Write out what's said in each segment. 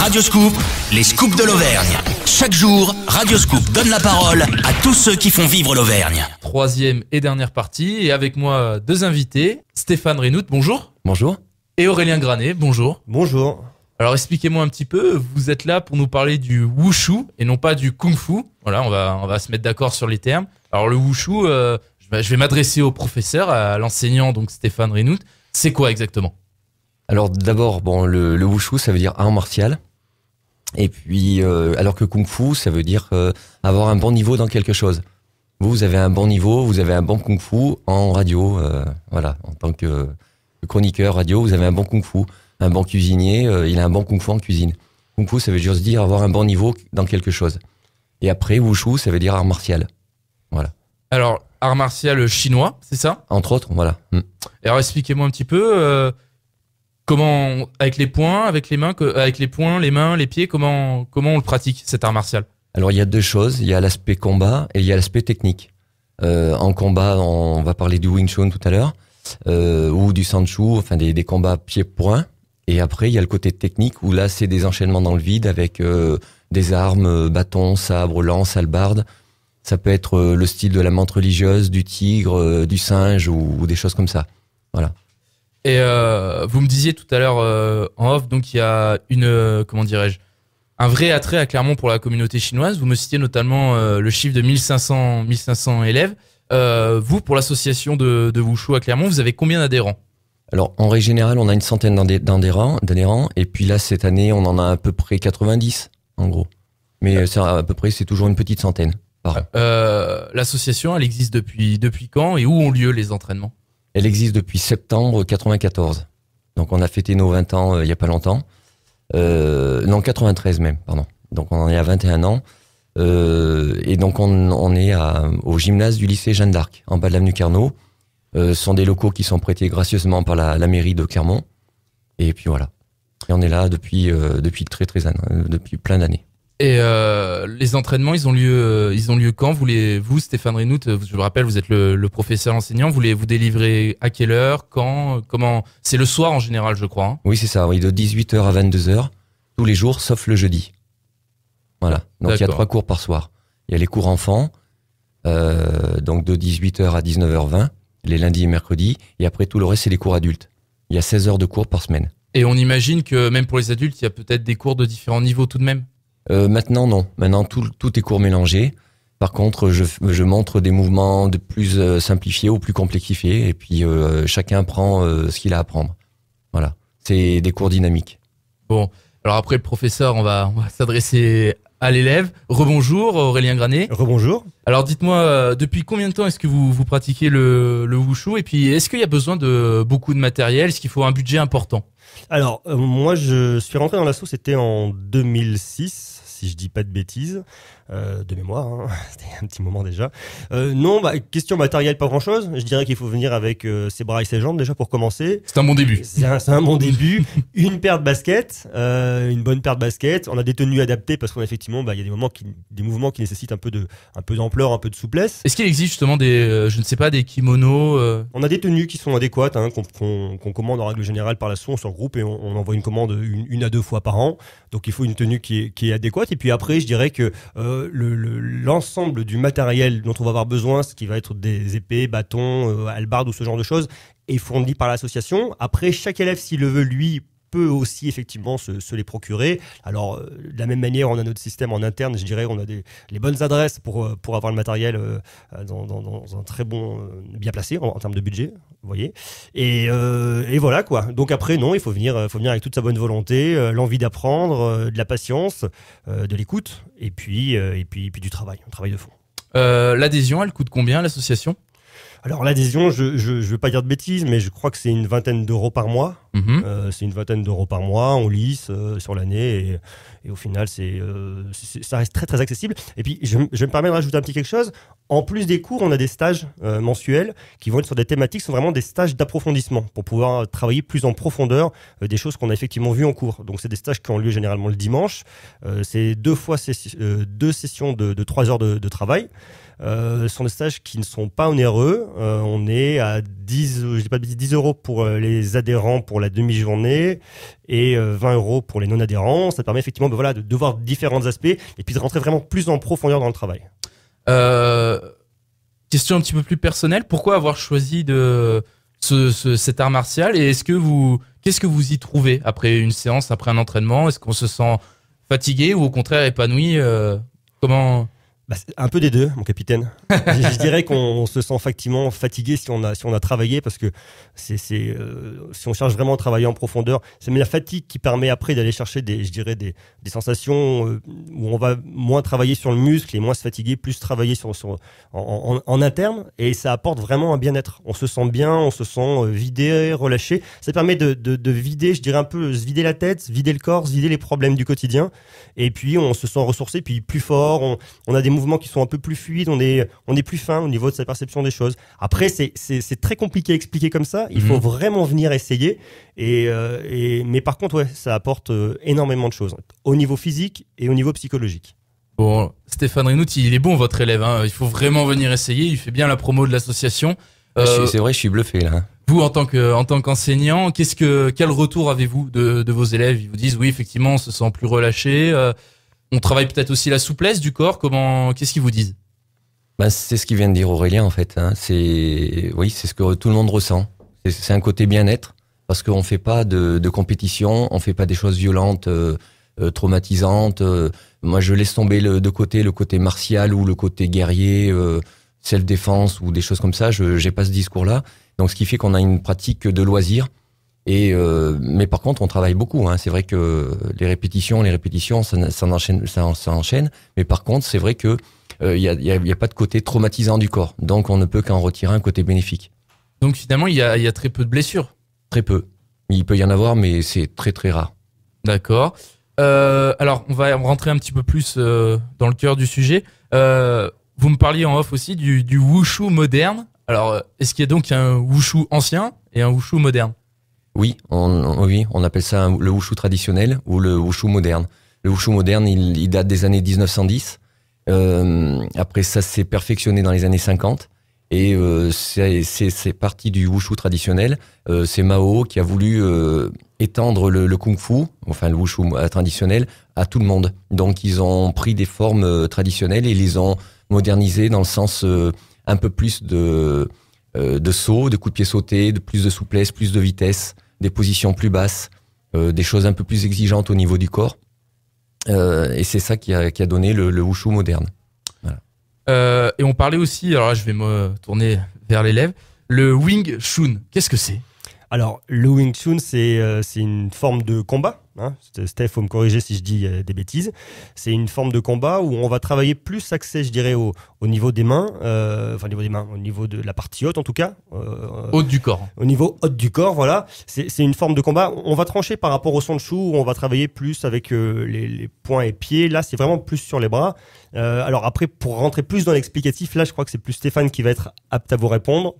Radioscoop, les scoops de l'Auvergne. Chaque jour, Radioscoop donne la parole à tous ceux qui font vivre l'Auvergne. Troisième et dernière partie, et avec moi deux invités, Stéphane Reynout, bonjour. Bonjour. Et Aurélien Granet, bonjour. Bonjour. Alors expliquez-moi un petit peu, vous êtes là pour nous parler du wushu et non pas du kung-fu. Voilà, on va se mettre d'accord sur les termes. Alors le wushu, je vais m'adresser au professeur, à l'enseignant, donc Stéphane Reynout. C'est quoi exactement ? Alors d'abord, le wushu, ça veut dire art martial. Et puis, alors que kung fu, ça veut dire avoir un bon niveau dans quelque chose. Vous avez un bon niveau, vous avez un bon kung fu en radio. Voilà, en tant que chroniqueur radio, vous avez un bon kung fu. Un bon cuisinier, il a un bon kung fu en cuisine. Kung fu, ça veut juste dire avoir un bon niveau dans quelque chose. Et après, wushu, ça veut dire art martial. Voilà. Alors, art martial chinois, c'est ça ? Entre autres, voilà. Et alors expliquez-moi un petit peu... Comment, avec les poings, avec les mains, avec les poings, les mains, les pieds, comment on le pratique, cet art martial ? Alors, il y a deux choses. Il y a l'aspect combat et il y a l'aspect technique. En combat, on va parler du Wing Chun tout à l'heure, ou du Sanchu, enfin des combats pied-poing. Et après, il y a le côté technique où là, c'est des enchaînements dans le vide avec des armes, bâtons, sabres, lances, hallebardes. Ça peut être le style de la menthe religieuse, du tigre, du singe ou des choses comme ça. Voilà. Et vous me disiez tout à l'heure en off, donc il y a un vrai attrait à Clermont pour la communauté chinoise. Vous me citiez notamment le chiffre de 1500 élèves. Vous, pour l'association de Wushu à Clermont, vous avez combien d'adhérents ? Alors, en règle générale, on a une centaine d'adhérents. Et puis là, cette année, on en a à peu près 90, en gros. Mais ça, à peu près, c'est toujours une petite centaine par an. L'association, elle existe depuis quand et où ont lieu les entraînements ? Elle existe depuis septembre 94. Donc on a fêté nos 20 ans il y a pas longtemps. Non, 93 même, pardon. Donc on en est à 21 ans. Et donc on est au gymnase du lycée Jeanne d'Arc, en bas de l'avenue Carnot. Ce sont des locaux qui sont prêtés gracieusement par la mairie de Clermont. Et puis voilà. Et on est là depuis depuis plein d'années. Et les entraînements, ils ont lieu quand ? Vous, Stéphane Reynout, je vous rappelle, vous êtes le professeur enseignant. Vous délivrez à quelle heure ? Quand ? Comment ? C'est le soir en général, je crois. Hein. Oui, c'est ça. Oui, de 18h à 22h, tous les jours, sauf le jeudi. Voilà. Donc il y a 3 cours par soir. Il y a les cours enfants, donc de 18h à 19h20, les lundis et mercredis. Et après, tout le reste, c'est les cours adultes. Il y a 16 heures de cours par semaine. Et on imagine que même pour les adultes, il y a peut-être des cours de différents niveaux tout de même ? Maintenant, non. Maintenant, tout est cours mélangé. Par contre, je montre des mouvements de plus simplifiés ou plus complexifiés. Et puis, chacun prend ce qu'il a à apprendre. Voilà. C'est des cours dynamiques. Bon. Alors après, le professeur, on va s'adresser à l'élève. Rebonjour, Aurélien Granet. Rebonjour. Alors, dites-moi, depuis combien de temps est-ce que vous pratiquez le wushu ? Et puis, est-ce qu'il y a besoin de beaucoup de matériel ? Est-ce qu'il faut un budget important ? Alors, moi, je suis rentré dans l'asso, c'était en 2006, si je dis pas de bêtises, de mémoire, hein. C'était un petit moment déjà. Non, question matérielle, pas grand-chose. Je dirais qu'il faut venir avec ses bras et ses jambes déjà pour commencer. C'est un bon début. C'est un bon début. Une paire de baskets, une bonne paire de baskets. On a des tenues adaptées parce qu'effectivement, il y a des mouvements qui nécessitent un peu d'ampleur, un peu de souplesse. Est-ce qu'il existe justement des kimonos On a des tenues qui sont adéquates, hein, qu'on commande en règle générale par l'asso, on se regroupe et on envoie une commande une à 2 fois par an. Donc il faut une tenue qui est adéquate. Et puis après, je dirais que l'ensemble du matériel dont on va avoir besoin, ce qui va être des épées, bâtons, hallebardes ou ce genre de choses, est fourni par l'association. Après, chaque élève, s'il le veut, lui, peut aussi effectivement se les procurer. Alors, de la même manière, on a notre système en interne, je dirais, on a les bonnes adresses pour avoir le matériel dans un très bon, bien placé en termes de budget, vous voyez. Et voilà quoi. Donc après, non, il faut venir avec toute sa bonne volonté, l'envie d'apprendre, de la patience, de l'écoute, et puis du travail, un travail de fond. L'adhésion, elle coûte combien, l'association ? Alors l'adhésion, je veux pas dire de bêtises, mais je crois que c'est une vingtaine d'euros par mois. C'est une vingtaine d'euros par mois, on lisse sur l'année et au final ça reste très très accessible. Et puis je me permets de rajouter un petit quelque chose. En plus des cours, on a des stages mensuels qui vont être sur des thématiques, sont vraiment des stages d'approfondissement pour pouvoir travailler plus en profondeur des choses qu'on a effectivement vues en cours. Donc c'est des stages qui ont lieu généralement le dimanche. C'est 2 sessions de 3 heures de travail. Ce sont des stages qui ne sont pas onéreux. On est à 10 euros pour les adhérents pour la demi-journée et 20 € pour les non-adhérents. Ça permet effectivement de voir différents aspects et puis de rentrer vraiment plus en profondeur dans le travail. Question un petit peu plus personnelle. Pourquoi avoir choisi cet art martial et qu'est-ce que vous y trouvez après une séance, après un entraînement? Est-ce qu'on se sent fatigué ou au contraire épanoui? Comment? C'est un peu des deux, mon capitaine. Je dirais qu'on se sent effectivement fatigué si on a travaillé, parce que si on cherche vraiment à travailler en profondeur, c'est la fatigue qui permet après d'aller chercher des sensations où on va moins travailler sur le muscle et moins se fatiguer, plus travailler en interne, et ça apporte vraiment un bien-être. On se sent bien, on se sent vidé, relâché. Ça permet de vider, je dirais un peu, se vider la tête, se vider le corps, se vider les problèmes du quotidien, et puis on se sent ressourcé, puis plus fort. On a des mouvements qui sont un peu plus fluides, on est plus fin au niveau de sa perception des choses. Après, c'est très compliqué à expliquer comme ça. Il faut vraiment venir essayer. Mais par contre, ouais, ça apporte énormément de choses au niveau physique et au niveau psychologique. Bon, Stéphane Reynaud, il est bon votre élève. Hein. Il faut vraiment venir essayer. Il fait bien la promo de l'association. C'est vrai, je suis bluffé là. Vous, en tant qu'enseignant, quel retour avez-vous de vos élèves? Ils vous disent oui, effectivement, on se sent plus relâché. On travaille peut-être aussi la souplesse du corps. Qu'est-ce qu'ils vous disent? C'est ce qu'il vient de dire Aurélien en fait. Hein. C'est ce que tout le monde ressent. C'est un côté bien-être, parce qu'on fait pas de compétition, on fait pas des choses violentes, traumatisantes. Moi, je laisse tomber le côté martial ou le côté guerrier, self-défense ou des choses comme ça. J'ai pas ce discours-là. Donc, ce qui fait qu'on a une pratique de loisir. Mais par contre, on travaille beaucoup. Hein. C'est vrai que les répétitions, ça enchaîne. Mais par contre, c'est vrai que y a pas de côté traumatisant du corps. Donc, on ne peut qu'en retirer un côté bénéfique. Donc, finalement, il y a très peu de blessures. Très peu. Il peut y en avoir, mais c'est très très rare. D'accord. Alors, on va rentrer un petit peu plus dans le cœur du sujet. Vous me parliez en off aussi du wushu moderne. Alors, est-ce qu'il y a donc un wushu ancien et un wushu moderne? Oui, on appelle ça le wushu traditionnel ou le wushu moderne. Le wushu moderne, il date des années 1910. Après, ça s'est perfectionné dans les années 50. Et c'est parti du wushu traditionnel. C'est Mao qui a voulu étendre le kung-fu, enfin le wushu traditionnel, à tout le monde. Donc, ils ont pris des formes traditionnelles et les ont modernisées dans le sens un peu plus de sauts, de coups de pied sautés, de plus de souplesse, plus de vitesse, des positions plus basses, des choses un peu plus exigeantes au niveau du corps. Et c'est ça qui a donné le wushu moderne. Voilà. Et on parlait aussi, alors là je vais me tourner vers l'élève, le Wing Chun. Qu'est-ce que c'est? Alors, le Wing Chun, c'est une forme de combat. Hein. Steph, faut me corriger si je dis des bêtises. C'est une forme de combat où on va travailler plus axé, je dirais, au niveau des mains, au niveau de la partie haute en tout cas. Haute du corps. Au niveau haute du corps, voilà. C'est une forme de combat. On va trancher par rapport au Sanshou, où on va travailler plus avec les poings et pieds. Là, c'est vraiment plus sur les bras. Alors après, pour rentrer plus dans l'explicatif, là, je crois que c'est plus Stéphane qui va être apte à vous répondre.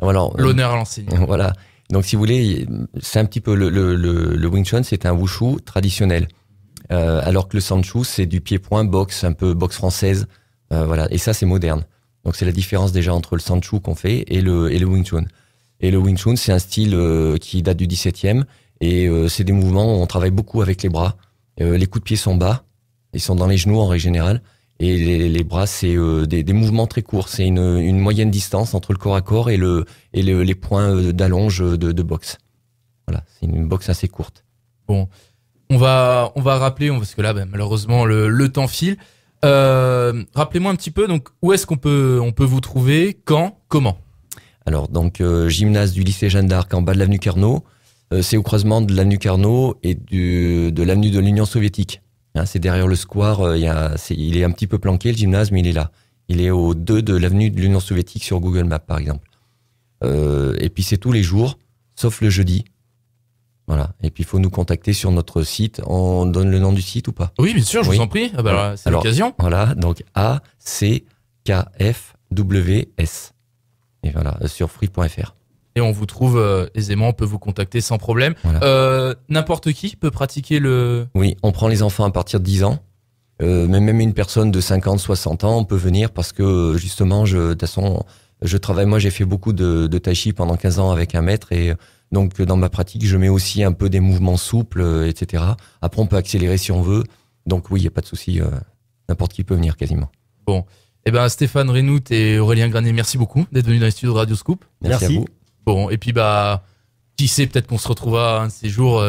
Alors, l'honneur à l'enseignant. Voilà. Donc, si vous voulez, c'est un petit peu le Wing Chun, c'est un wushu traditionnel, alors que le Sanshou, c'est du pied-point boxe, un peu boxe française, voilà. Et ça, c'est moderne. Donc, c'est la différence déjà entre le Sanshou qu'on fait et le Wing Chun. Et le Wing Chun, c'est un style qui date du 17e et c'est des mouvements où on travaille beaucoup avec les bras. Les coups de pied sont bas, ils sont dans les genoux en règle générale. Et les bras, c'est des mouvements très courts. C'est une moyenne distance entre le corps à corps et les points d'allonge de boxe. Voilà, c'est une boxe assez courte. Bon, on va rappeler, parce que là, malheureusement, le temps file. Rappelez-moi un petit peu, donc, où est-ce qu'on peut vous trouver, quand, comment? Alors, donc, gymnase du lycée Jeanne d'Arc en bas de l'avenue Carnot. C'est au croisement de l'avenue Carnot et de l'avenue de l'Union soviétique. Hein, c'est derrière le square, il est un petit peu planqué le gymnase, mais il est là. Il est au 2 de l'avenue de l'Union soviétique sur Google Maps, par exemple. Et puis c'est tous les jours, sauf le jeudi. Voilà. Et puis il faut nous contacter sur notre site. On donne le nom du site ou pas? Oui, bien sûr, je vous en prie. C'est l'occasion. Voilà, donc ACKFWS. Et voilà, sur free.fr. Et on vous trouve aisément, on peut vous contacter sans problème. Voilà. N'importe qui peut pratiquer le... Oui, on prend les enfants à partir de 10 ans. Mais même une personne de 50, 60 ans, on peut venir parce que justement, de toute façon, je travaille. Moi, j'ai fait beaucoup de tai chi pendant 15 ans avec un maître et Donc dans ma pratique, je mets aussi un peu des mouvements souples, etc. Après, on peut accélérer si on veut. Donc oui, il n'y a pas de souci. N'importe qui peut venir quasiment. Bon. Eh ben, Stéphane Reynout et Aurélien Granet, merci beaucoup d'être venus dans les studios de Radio Scoop. Merci à vous. Bon, et puis qui sait, peut-être qu'on se retrouvera un de ces jours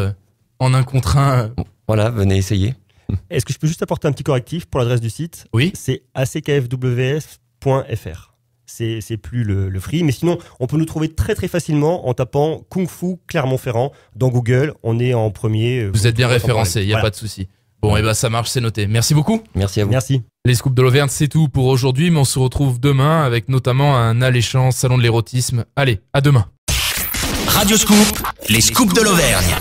en un contre un. Voilà, venez essayer. Est-ce que je peux juste apporter un petit correctif pour l'adresse du site? Oui. C'est ackfws.fr. C'est plus le free, mais sinon on peut nous trouver très très facilement en tapant Kung Fu Clermont-Ferrand dans Google. On est en premier. Vous êtes bien référencé, il n'y a pas de souci. Bon, et ben ça marche, c'est noté. Merci beaucoup. Merci à vous. Merci. Les scoops de l'Auvergne, c'est tout pour aujourd'hui, mais on se retrouve demain avec notamment un alléchant salon de l'érotisme. Allez, à demain. Radio Scoop, les scoops de l'Auvergne.